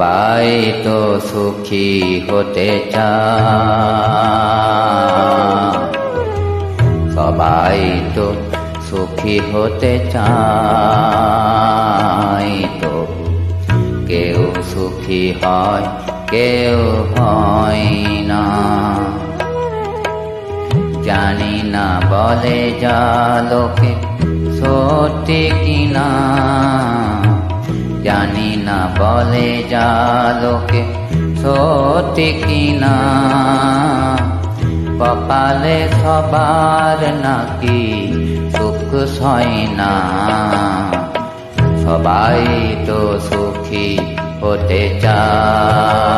সবাই তো সুখী হতে চায়, সবাই তো সুখী হতে চায়, তো কেউ সুখী হয় কেউ হয় না। জানি না বলে যা লোকে সত্যি কিনা, জানি না বলে যা লোকে সত্যি কিনা, কপালে সবার নাকি সুখ হয় না। সবাই তো সুখী হতে চায়।